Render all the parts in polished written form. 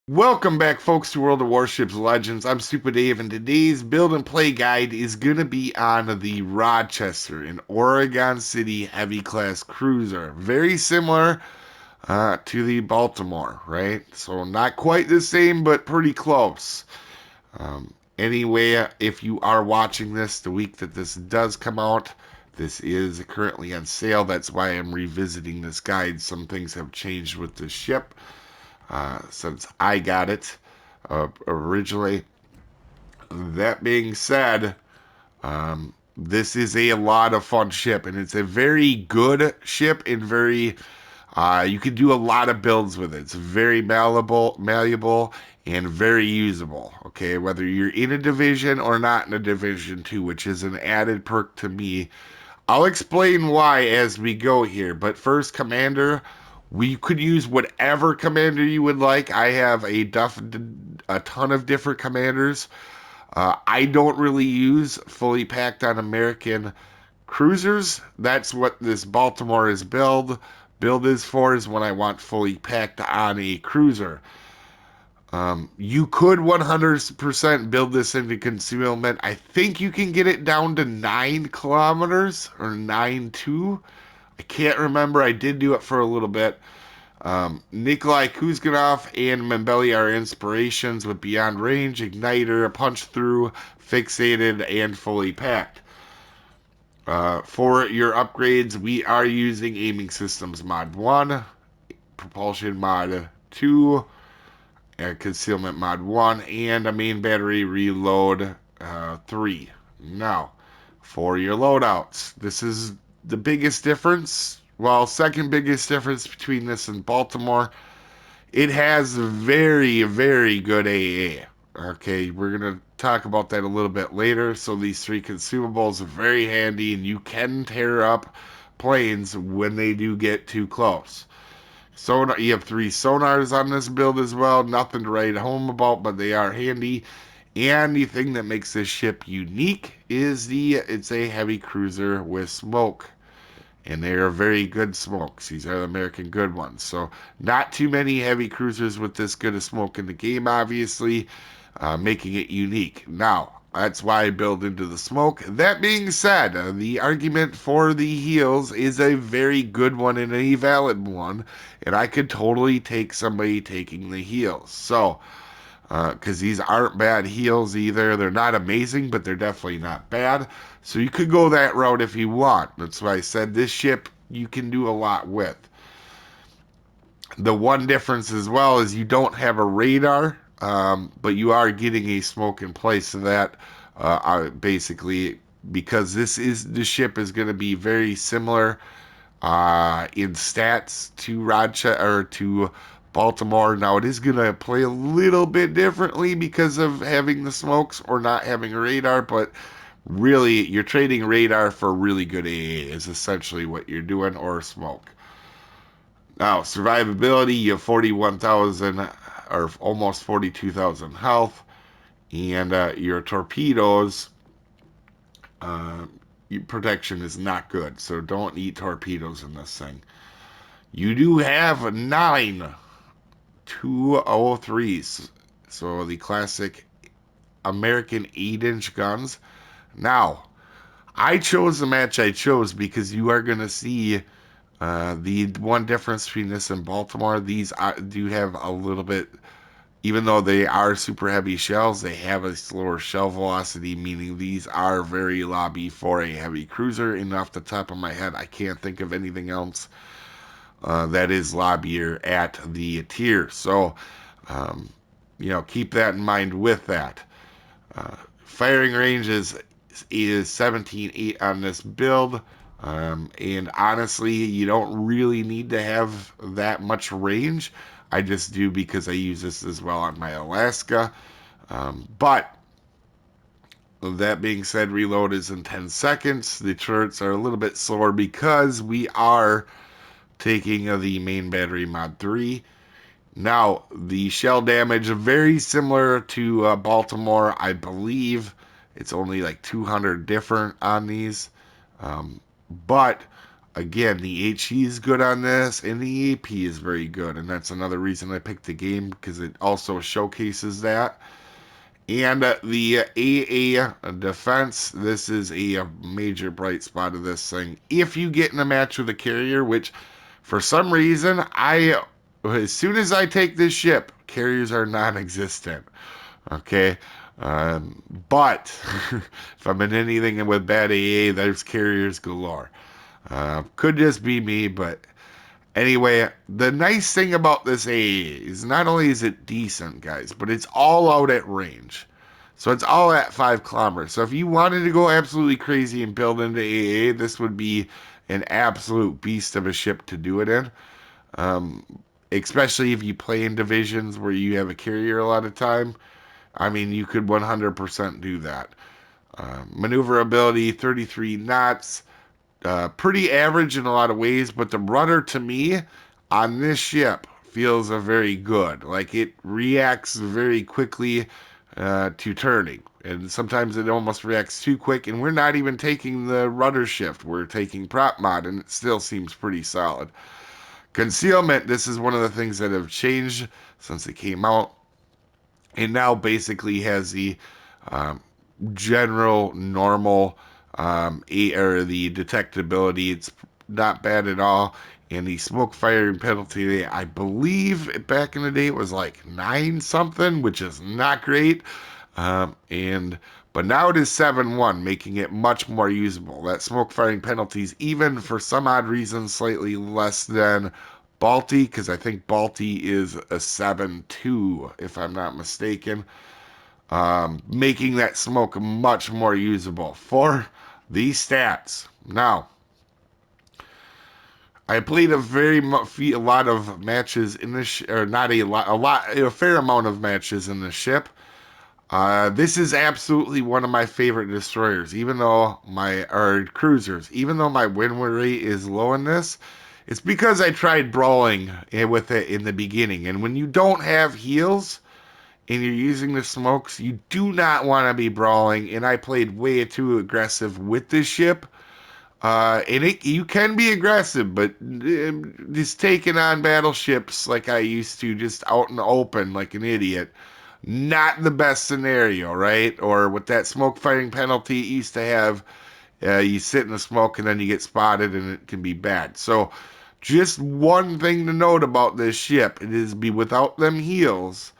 Welcome back, folks, to World of Warships Legends. I'm Soopa-Dave, and today's build and play guide is going to be on the Rochester, an Oregon City heavy class cruiser. Very similar to the Baltimore, right? So not quite the same, but pretty close. Anyway, if you are watching this the week that this does come out, this is currently on sale. That's why I'm revisiting this guide. Some things have changed with the ship since I got it originally. That being said, this is a lot of fun ship, and it's a very good ship and very. You can do a lot of builds with it. It's very malleable, and very usable. Okay, whether you're in a division or not in a division two, which is an added perk to me. I'll explain why as we go here. But first, commander, we could use whatever commander you would like. I have a ton of different commanders. I don't really use fully packed on American cruisers. That's what this Baltimore is build is for, is when I want fully packed on a cruiser. You could 100% build this into concealment. I think you can get it down to 9 kilometers or 9.2. I can't remember. I did do it for a little bit. Nikolai Kuzganov and Membeli are inspirations with Beyond Range, Igniter, Punch Through, Fixated, and Fully Packed. For your upgrades, we are using Aiming Systems Mod 1, Propulsion Mod 2, Concealment Mod 1, and a Main Battery Reload 3. Now, for your loadouts, this is the biggest difference. Well, second biggest difference between this and Baltimore. It has very, very good AA. Okay, we're going to talk about that a little bit later. So these three consumables are very handy, and you can tear up planes when they do get too close. Sonar, you have 3 sonars on this build as well. Nothing to write home about, but they are handy. And the thing that makes this ship unique is it's a heavy cruiser with smoke. And they are very good smokes. These are the American good ones. So not too many heavy cruisers with this good of smoke in the game, obviously, making it unique. Now, that's why I build into the smoke. That being said, the argument for the heals is a very good one and a valid one, and I could totally take somebody taking the heals. So, because these aren't bad heals either. They're not amazing, but they're definitely not bad. So you could go that route if you want. That's why I said this ship you can do a lot with. The one difference as well is you don't have a radar, but you are getting a smoke in place of that. Basically, because the ship is going to be very similar in stats to Rochester or to Baltimore. Now it is going to play a little bit differently because of having the smokes or not having a radar, but really you're trading radar for really good AA is essentially what you're doing, or smoke. Now survivability, you have 41,000 or almost 42,000 health, and your torpedoes. Uh, Protection is not good, so don't eat torpedoes in this thing. You do have 9 203s, so the classic American 8-inch guns. Now, I chose the match I chose because you are going to see the one difference between this and Baltimore. These do have a little bit, even though they are super heavy shells, they have a slower shell velocity, meaning these are very lobby for a heavy cruiser. And off the top of my head, I can't think of anything else that is lobbier at the tier. So, um, keep that in mind with that. Firing range is 17.8 on this build. And honestly, you don't really need to have that much range. I just do because I use this as well on my Alaska. But that being said, reload is in 10 seconds. The turrets are a little bit slower because we are taking the main battery mod 3. Now, the shell damage, very similar to Baltimore. I believe it's only like 200 different on these. But Again, the HE is good on this, and the AP is very good, and that's another reason I picked the game, because it also showcases that. And the AA defense, this is a major bright spot of this thing. If you get in a match with a carrier, which for some reason, as soon as I take this ship, carriers are non-existent. Okay. But if I'm in anything with bad AA, there's carriers galore. Could just be me, but anyway, the nice thing about this AA is not only is it decent, guys, but it's all out at range. So it's all at 5 kilometers. So if you wanted to go absolutely crazy and build into AA, this would be an absolute beast of a ship to do it in. Um, Especially if you play in divisions where you have a carrier a lot of time. I mean, you could 100% do that. Maneuverability, 33 knots. Pretty average in a lot of ways, but the rudder to me on this ship feels a very good. Like it reacts very quickly to turning, and sometimes it almost reacts too quick. And we're not even taking the rudder shift; we're taking prop mod, and it still seems pretty solid. Concealment. This is one of the things that have changed since it came out. It now basically has the um, general normal or the detectability. It's not bad at all. And the smoke firing penalty, I believe back in the day it was like 9 something, which is not great. And but now it is 7-1, making it much more usable. That smoke firing penalty is even for some odd reason slightly less than Balti, because I think Balti is a 7-2, if I'm not mistaken, making that smoke much more usable for these stats. Now, I played a lot of matches in this, or not a fair amount of matches in the ship. This is absolutely one of my favorite destroyers, or cruisers. Even though my win rate is low in this, it's because I tried brawling with it in the beginning. And when you don't have heals and you're using the smokes, you do not want to be brawling. And I played way too aggressive with this ship. You can be aggressive, but just taking on battleships like I used to, just out in the open like an idiot, not the best scenario, right? Or with that smoke firing penalty it used to have, you sit in the smoke and then you get spotted and it can be bad. So, just one thing to note about this ship: it is be without them heals.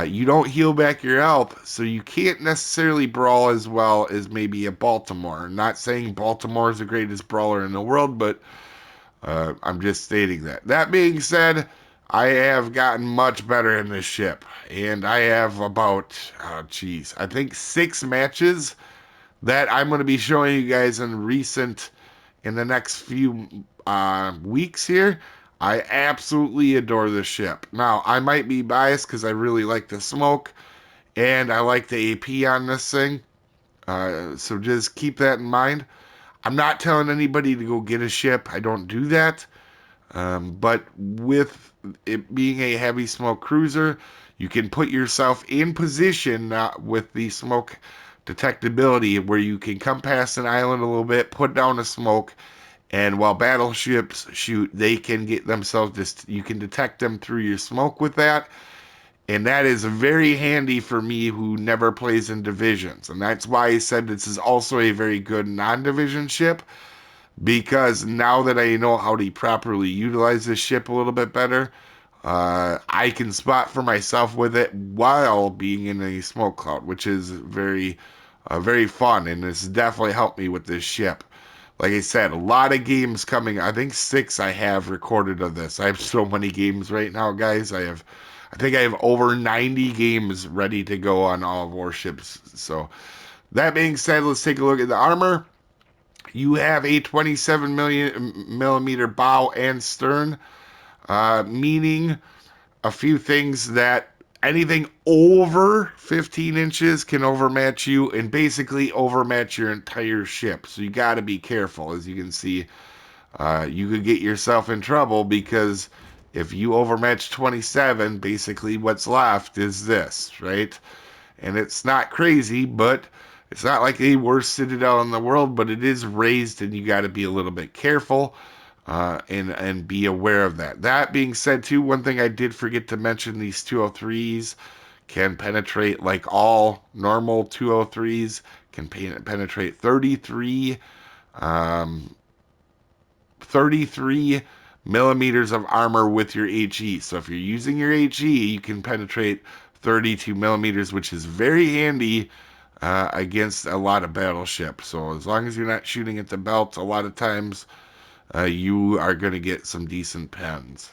You don't heal back your health, so you can't necessarily brawl as well as maybe a Baltimore. I'm not saying Baltimore is the greatest brawler in the world, but I'm just stating that. That being said, I have gotten much better in this ship, and I have about, I think 6 matches that I'm going to be showing you guys in the next few weeks here. I absolutely adore this ship. Now, I might be biased because I really like the smoke and I like the AP on this thing. So just keep that in mind. I'm not telling anybody to go get a ship. I don't do that. But with it being a heavy smoke cruiser, you can put yourself in position with the smoke detectability where you can come past an island a little bit, put down a smoke, and while battleships shoot, they can get themselves you can detect them through your smoke with that. And that is very handy for me who never plays in divisions. And that's why I said this is also a very good non-division ship, because now that I know how to properly utilize this ship a little bit better, I can spot for myself with it while being in a smoke cloud, which is very fun, and it's definitely helped me with this ship. Like I said, a lot of games coming. I think 6 I have recorded of this. I have so many games right now, guys. I think I have over 90 games ready to go on all of Warships. So that being said, let's take a look at the armor. You have a 27 millimeter bow and stern, meaning a few things: that anything over 15 inches can overmatch you and basically overmatch your entire ship. So you got to be careful. As you can see, you could get yourself in trouble, because if you overmatch 27, basically what's left is this, right? And it's not crazy, but It's not like the worst citadel in the world, but it is raised, and you got to be a little bit careful and be aware of that. That being said, too, one thing I did forget to mention: these 203s can penetrate, like all normal 203s, can penetrate 33 millimeters of armor with your HE. So if you're using your HE, you can penetrate 32 millimeters, which is very handy against a lot of battleships. So as long as you're not shooting at the belt, a lot of times you are going to get some decent pens.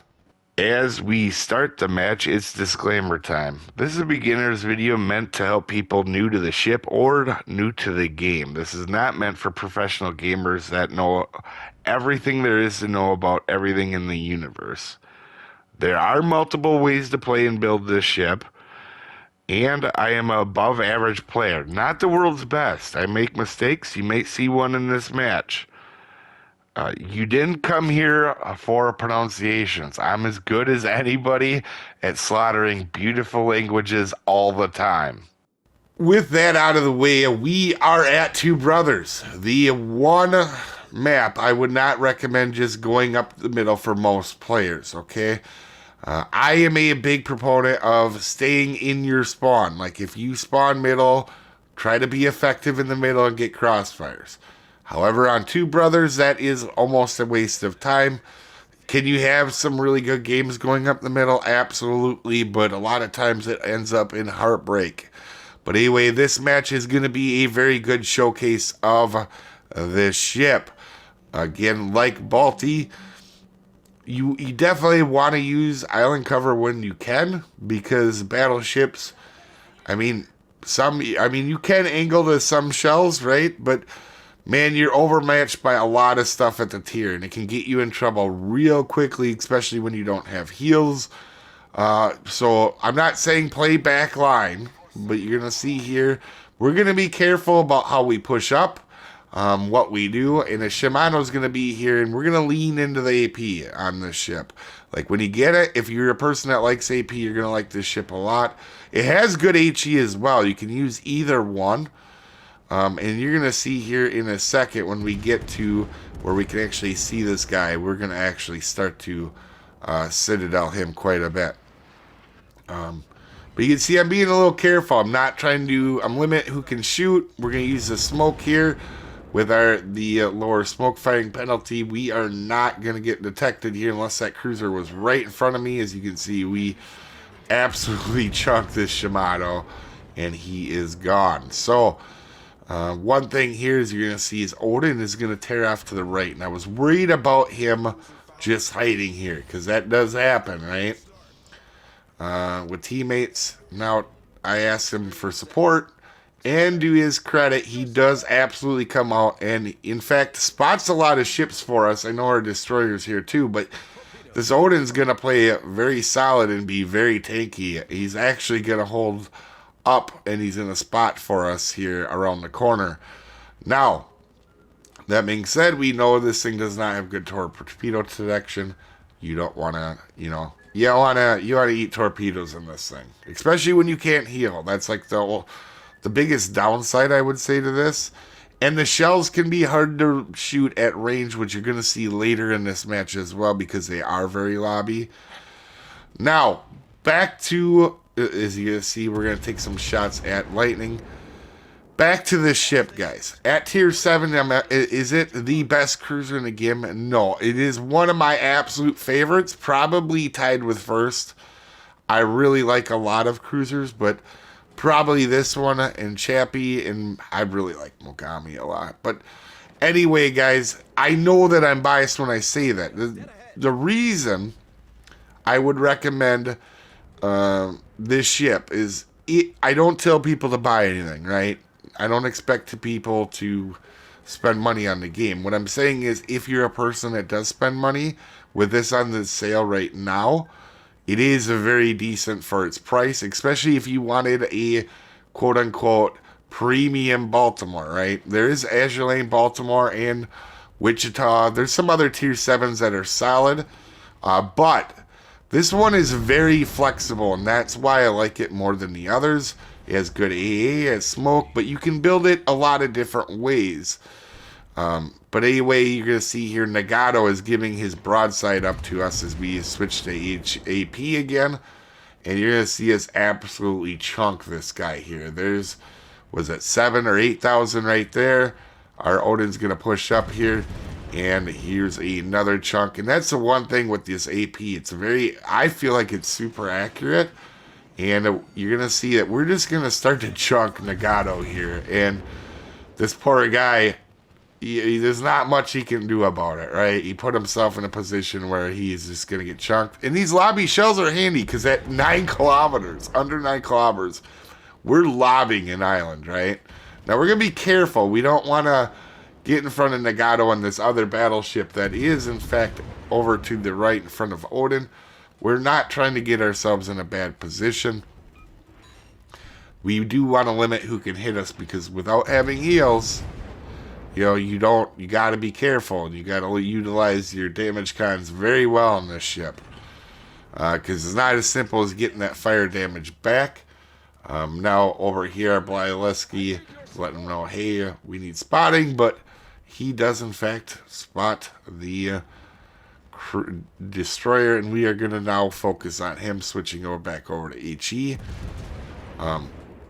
As we start the match, it's disclaimer time. This is a beginner's video meant to help people new to the ship or new to the game. This is not meant for professional gamers that know everything there is to know about everything in the universe. There are multiple ways to play and build this ship, and I am an above average player, not the world's best. I make mistakes. You may see one in this match. You didn't come here for pronunciations. I'm as good as anybody at slaughtering beautiful languages all the time. With that out of the way, we are at Two Brothers. The one map I would not recommend just going up the middle for most players, okay? I am a big proponent of staying in your spawn. Like, if you spawn middle, try to be effective in the middle and get crossfires. However, on Two Brothers, that is almost a waste of time. Can you have some really good games going up the middle? Absolutely, but a lot of times it ends up in heartbreak. But anyway, this match is going to be a very good showcase of this ship. Again, like Balti, you definitely want to use island cover when you can, because battleships, you can angle to some shells, right? But man, you're overmatched by a lot of stuff at the tier, and it can get you in trouble real quickly, especially when you don't have heals. So I'm not saying play back line, but you're going to see here, we're going to be careful about how we push up, what we do, and a Shimano's going to be here, and we're going to lean into the AP on this ship. Like, when you get it, if you're a person that likes AP, you're going to like this ship a lot. It has good HE as well. You can use either one. And you're going to see here in a second when we get to where we can actually see this guy, we're going to actually start to citadel him quite a bit. But you can see I'm being a little careful. I'm not trying to, I'm limit who can shoot. We're going to use the smoke here with the lower smoke firing penalty. We are not going to get detected here unless that cruiser was right in front of me. As you can see, we absolutely chunked this Shimano, and he is gone. So one thing here is you're going to see is Odin is going to tear off to the right. And I was worried about him just hiding here, because that does happen, right? With teammates. Now, I asked him for support, and to his credit, he does absolutely come out and, in fact, spots a lot of ships for us. I know our destroyer's here too, but this Odin's going to play very solid and be very tanky. He's actually going to hold up, and he's in a spot for us here around the corner. Now, that being said, we know this thing does not have good torpedo detection. You don't want to, you want to eat torpedoes in this thing, especially when you can't heal. That's like the biggest downside, I would say, to this. And the shells can be hard to shoot at range, which you're going to see later in this match as well, because they are very lobby. Now, back to, as you're going to see, we're going to take some shots at Lightning. Back to this ship, guys. At tier 7, is it the best cruiser in the game? No, it is one of my absolute favorites, probably tied with first. I really like a lot of cruisers, but probably this one and Chappie, and I really like Mogami a lot. But anyway, guys, I know that I'm biased when I say that. The reason I would recommend this ship is, I don't tell people to buy anything, right? I don't expect people to spend money on the game. What I'm saying is, if you're a person that does spend money, with this on the sale right now, it is a very decent for its price, especially if you wanted a quote-unquote premium Baltimore, right? There is Azure Lane Baltimore and Wichita. There's some other tier 7s that are solid, but This one is very flexible, and that's why I like it more than the others. It has good AA, it has smoke, but you can build it a lot of different ways. But anyway, you're going to see here Nagato is giving his broadside up to us as we switch to AP again. And you're going to see us absolutely chunk this guy here. There's, was it 7 or 8,000 right there? Our Odin's going to push up here. And here's another chunk. And that's the one thing with this AP. It's very, I feel like it's super accurate. And you're going to see that we're just going to start to chunk Nagato here. And this poor guy, there's not much he can do about it, right? He put himself in a position where he's just going to get chunked. And these lobby shells are handy because at 9 kilometers, under 9 kilometers, we're lobbing an island, right? Now, we're going to be careful. We don't want to get in front of Nagato and this other battleship that is, in fact, over to the right in front of Odin. We're not trying to get ourselves in a bad position. We do want to limit who can hit us because without having heals, you know, you got to be careful. And you got to utilize your damage cons very well on this ship. Because it's not as simple as getting that fire damage back. Now, over here, Blyaleski is letting them know, hey, we need spotting. But he does, in fact, spot the destroyer. And we are going to now focus on him, switching back over to HE.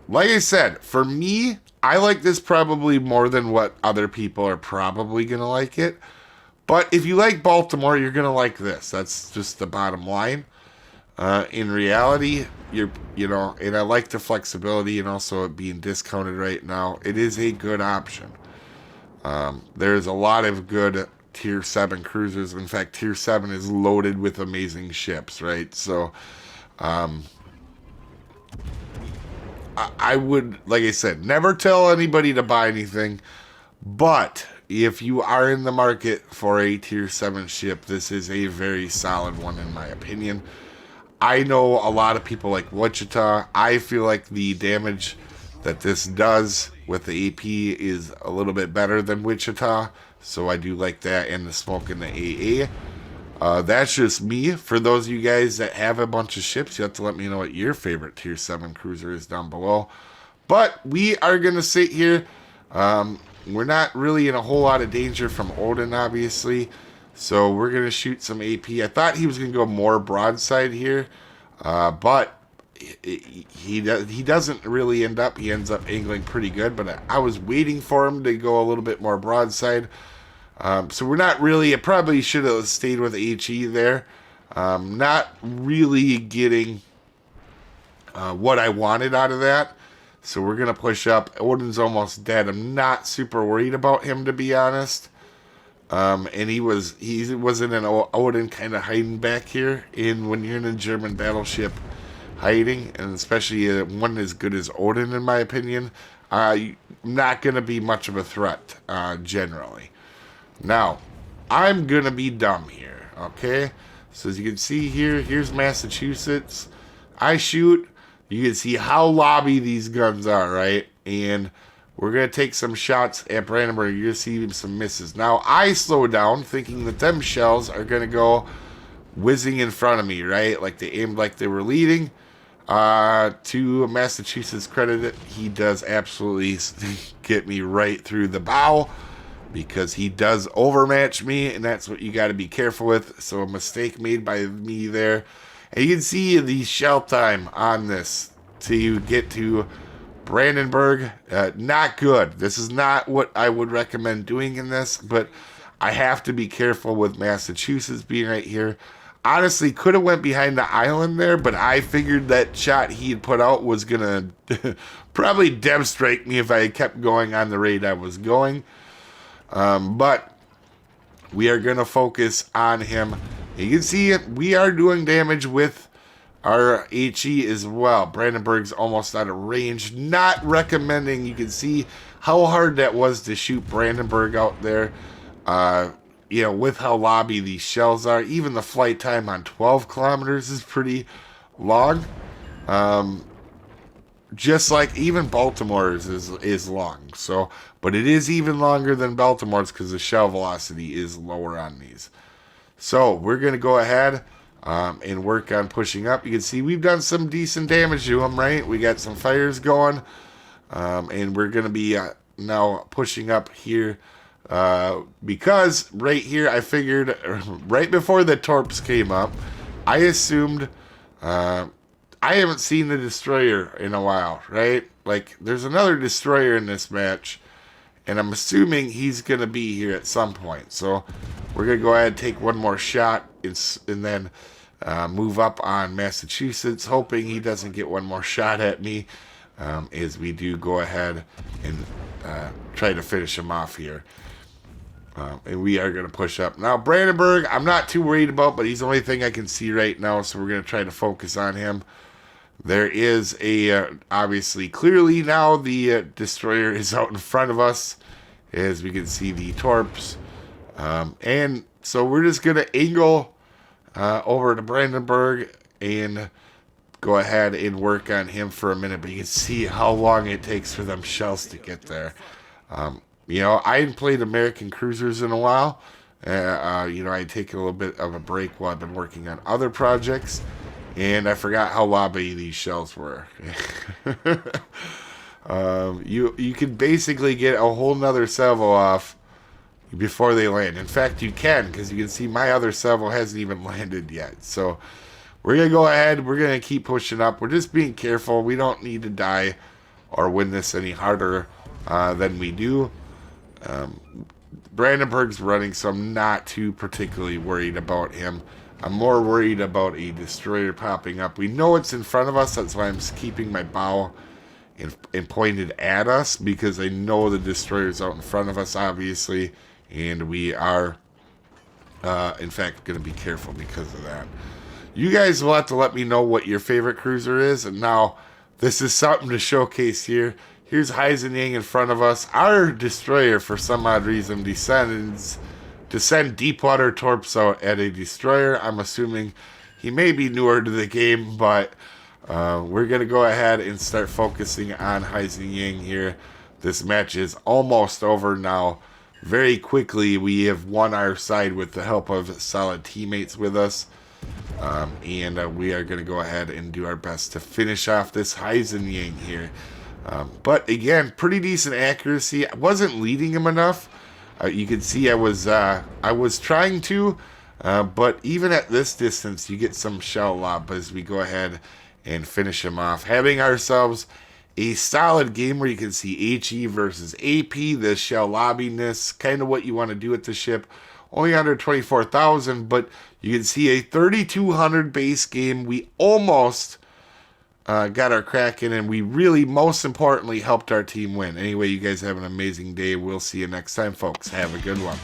Like I said, for me, I like this probably more than what other people are probably going to like it. But if you like Baltimore, you're going to like this. That's just the bottom line. In reality, you know, and I like the flexibility and also it being discounted right now. It is a good option. There's a lot of good Tier 7 cruisers. In fact, Tier 7 is loaded with amazing ships, right? So, I would, like I said, never tell anybody to buy anything, but if you are in the market for a Tier 7 ship, this is a very solid one in my opinion. I know a lot of people like Wichita. I feel like the damage that this does with the AP is a little bit better than Wichita, so I do like that, and the smoke in the AA. That's just me. For those of you guys that have a bunch of ships, you have to let me know what your favorite Tier 7 cruiser is down below. But we are going to sit here. We're not really in a whole lot of danger from Odin, obviously. So we're going to shoot some AP. I thought he was going to go more broadside here. But he doesn't really end up. He ends up angling pretty good. But I was waiting for him to go a little bit more broadside. So we're not really, I probably should have stayed with HE there. Not really getting what I wanted out of that. So we're going to push up. Odin's almost dead. I'm not super worried about him, to be honest. And he wasn't an Odin kind of hiding back here. And when you're in a German battleship hiding, and especially one as good as Odin, in my opinion, not going to be much of a threat, generally. Now, I'm going to be dumb here, okay? So as you can see here, here's Massachusetts. I shoot. You can see how lobby these guns are, right? And we're going to take some shots at Brandenburg. You're going to see some misses. Now, I slow down thinking that them shells are going to go whizzing in front of me, right? Like they aimed like they were leading. To Massachusetts' credit, he does absolutely get me right through the bow, because he does overmatch me, and that's what you got to be careful with. So a mistake made by me there. And you can see the shell time on this to get to Brandenburg. Not good. This is not what I would recommend doing in this, but I have to be careful with Massachusetts being right here. Honestly, could have went behind the island there, but I figured that shot he had put out was going to probably demonstrate me if I had kept going on the rate I was going. But we are going to focus on him. You can see we are doing damage with our HE as well. Brandenburg's almost out of range. Not recommending. You can see how hard that was to shoot Brandenburg out there. You know, with how lobby these shells are. Even the flight time on 12 kilometers is pretty long. Just like even Baltimore's is long. So, but it is even longer than Baltimore's because the shell velocity is lower on these. So we're going to go ahead. and work on pushing up. You can see we've done some decent damage to him, right? We got some fires going, and we're going to be now pushing up here because right here I figured right before the torps came up, I assumed I haven't seen the destroyer in a while, right? Like there's another destroyer in this match, and I'm assuming he's going to be here at some point. So we're going to go ahead and take one more shot and then move up on Massachusetts, hoping he doesn't get one more shot at me as we do go ahead and try to finish him off here. And we are going to push up. Now, Brandenburg, I'm not too worried about, but he's the only thing I can see right now, so we're going to try to focus on him. There is obviously, clearly now the destroyer is out in front of us, as we can see the torps. And so we're just going to angle over to Brandenburg and go ahead and work on him for a minute. But you can see how long it takes for them shells to get there. You know, I hadn't played American cruisers in a while. You know, I take a little bit of a break while I've been working on other projects. And I forgot how lobby these shells were. You can basically get a whole nother salvo off before they land. In fact, you can, because you can see my other salvo hasn't even landed yet. So we're going to go ahead. We're going to keep pushing up. We're just being careful. We don't need to die or win this any harder than we do. Brandenburg's running, so I'm not too particularly worried about him. I'm more worried about a destroyer popping up. We know it's in front of us. That's why I'm keeping my bow and pointed at us, because I know the destroyer's out in front of us, obviously. And we are, in fact, going to be careful because of that. You guys will have to let me know what your favorite cruiser is. And now, this is something to showcase here. Here's Heisenberg in front of us. Our destroyer, for some odd reason, descend deep water torps out at a destroyer. I'm assuming he may be newer to the game, but we're going to go ahead and start focusing on Heisenberg here. This match is almost over now. Very quickly, we have won our side with the help of solid teammates with us. And we are going to go ahead and do our best to finish off this Heisenberg here. But again, pretty decent accuracy. I wasn't leading him enough. You can see I was trying to, but even at this distance, you get some shell lob as we go ahead and finish him off. Having ourselves a solid game where you can see HE versus AP, the shell lobbiness, kind of what you want to do with the ship. Only under 24,000, but you can see a 3,200 base game. We almost got our crack in, and we really, most importantly, helped our team win. Anyway, you guys have an amazing day. We'll see you next time, folks. Have a good one.